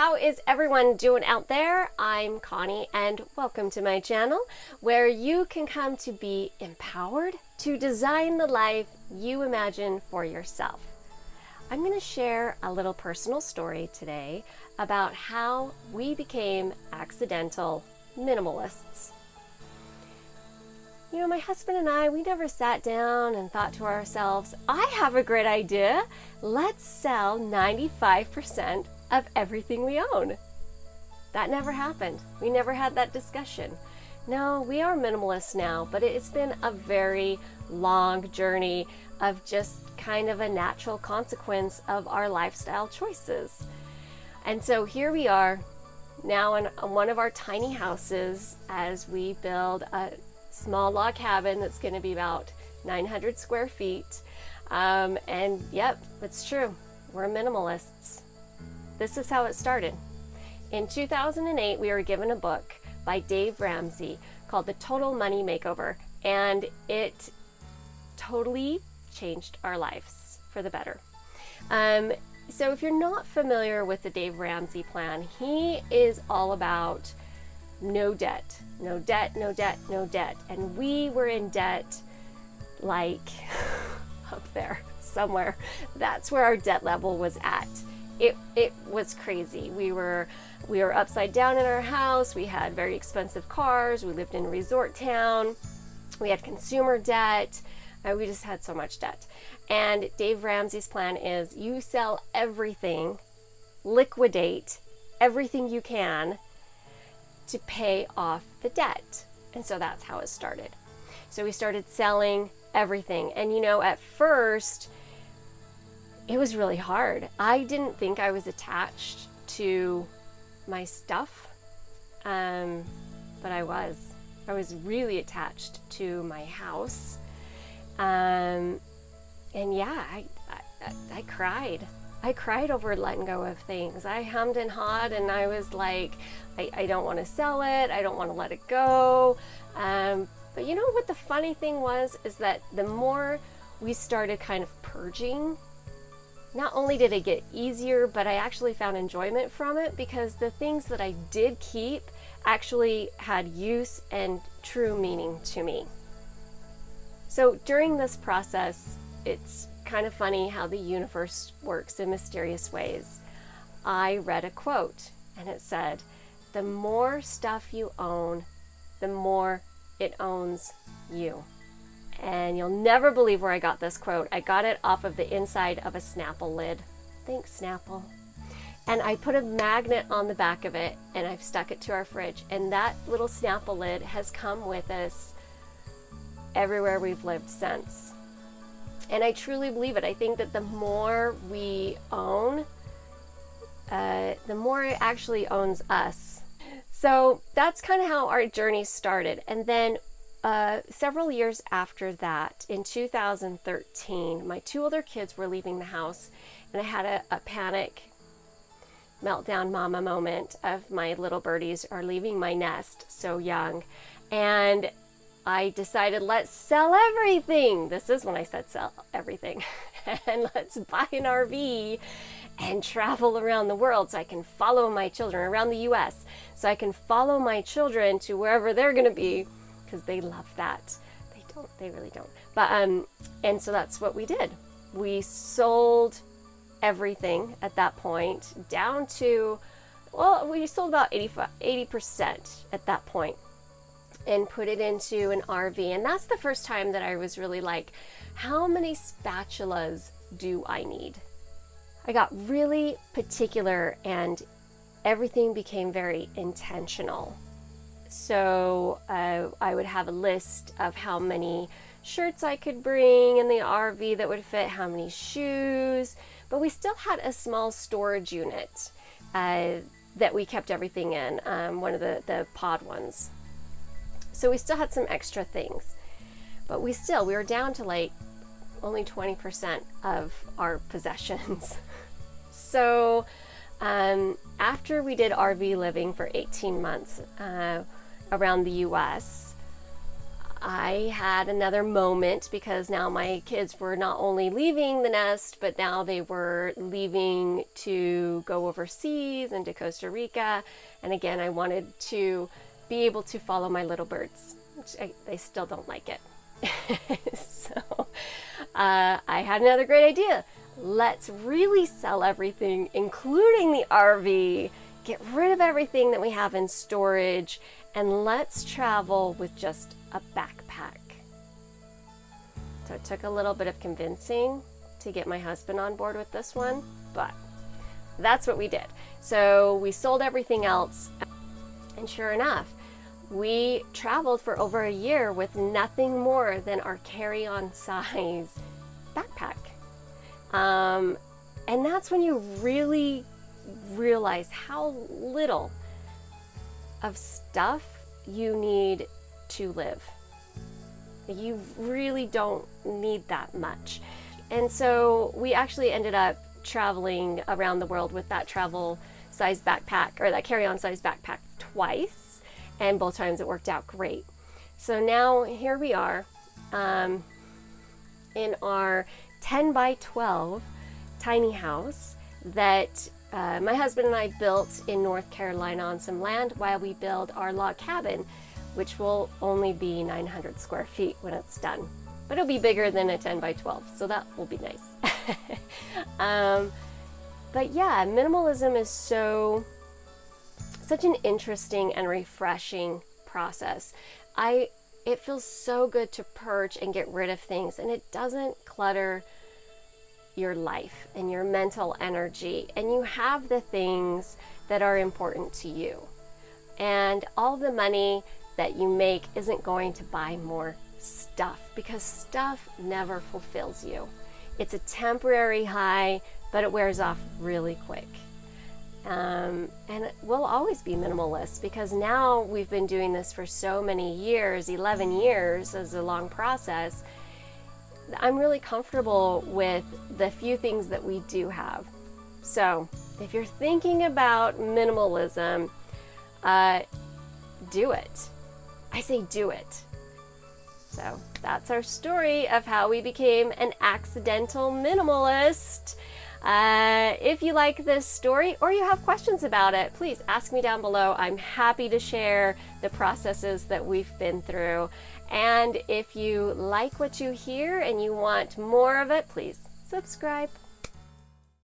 How is everyone doing out there? I'm Connie and welcome to my channel where you can come to be empowered to design the life you imagine for yourself. I'm going to share a little personal story today about how we became accidental minimalists. You know, my husband and I, we never sat down and thought to ourselves, I have a great idea. Let's sell 95% of everything we own. That never happened. We never had that discussion. No, we are minimalists now, but it's been a very long journey of just kind of a natural consequence of our lifestyle choices. And so here we are now in one of our tiny houses as we build a small log cabin that's going to be about 900 square feet. And yep, it's true. We're minimalists. This is how it started. In 2008, we were given a book by Dave Ramsey called The Total Money Makeover, and it totally changed our lives for the better. So if you're not familiar with the Dave Ramsey plan, he is all about no debt, no debt, no debt, no debt. And we were in debt like up there somewhere. That's where our debt level was at. It was crazy. We were upside down in our house. We had very expensive cars. We lived in a resort town. We had consumer debt. We just had so much debt. And Dave Ramsey's plan is you sell everything, liquidate everything you can to pay off the debt. And so that's how it started. So we started selling everything. And you know, at first, it was really hard. I didn't think I was attached to my stuff, but I was. I was really attached to my house. And yeah, I cried. I cried over letting go of things. I hummed and hawed and I was like, I don't want to sell it. I don't want to let it go. But you know what the funny thing was, is that the more we started kind of purging, not only did it get easier, but I actually found enjoyment from it because the things that I did keep actually had use and true meaning to me. So during this process, it's kind of funny how the universe works in mysterious ways. I read a quote and it said, the more stuff you own, the more it owns you. And you'll never believe where I got this quote. I got it off of the inside of a Snapple lid. Thanks, Snapple. And I put a magnet on the back of it and I've stuck it to our fridge. And that little Snapple lid has come with us everywhere we've lived since. And I truly believe it. I think that the more we own, the more it actually owns us. So that's kind of how our journey started. And then several years after that, in 2013, my two older kids were leaving the house and I had a panic meltdown mama moment of my little birdies are leaving my nest so young. And I decided, let's sell everything. This is when I said sell everything. And let's buy an RV and travel around the world so I can follow my children around the US. So I can follow my children to wherever they're going to be because they love that. They really don't. But, and so that's what we did. We sold everything at that point down to, well, we sold about 80% at that point, and put it into an RV. And that's the first time that I was really like, how many spatulas do I need? I got really particular and everything became very intentional. So I would have a list of how many shirts I could bring in the RV that would fit, how many shoes, but we still had a small storage unit that we kept everything in, one of the pod ones. So we still had some extra things, but we were down to like only 20% of our possessions. So after we did RV living for 18 months around the US, I had another moment because now my kids were not only leaving the nest, but now they were leaving to go overseas and to Costa Rica. And again, I wanted to be able to follow my little birds, which they still don't like it. So I had another great idea. Let's really sell everything, including the RV, get rid of everything that we have in storage, and let's travel with just a backpack. So it took a little bit of convincing to get my husband on board with this one, but that's what we did. So we sold everything else, and sure enough, we traveled for over a year with nothing more than our carry-on size backpack. And that's when you really realize how little of stuff you need to live. You really don't need that much. And so we actually ended up traveling around the world with that travel size backpack, or that carry-on size backpack, twice, and both times it worked out great. So now here we are in our 10 by 12 tiny house that my husband and I built in North Carolina on some land while we build our log cabin, which will only be 900 square feet when it's done. But it'll be bigger than a 10 by 12, so that will be nice. But yeah, minimalism is such an interesting and refreshing process. It feels so good to purge and get rid of things, and it doesn't clutter your life and your mental energy, and you have the things that are important to you. And all the money that you make isn't going to buy more stuff, because stuff never fulfills you. It's a temporary high, but it wears off really quick. And we'll always be minimalists, because now we've been doing this for so many years, 11 years is a long process. I'm really comfortable with the few things that we do have. So if you're thinking about minimalism, do it. I say do it. So that's our story of how we became an accidental minimalist. If you like this story or you have questions about it, please ask me down below. I'm happy to share the processes that we've been through. And if you like what you hear and you want more of it, please subscribe.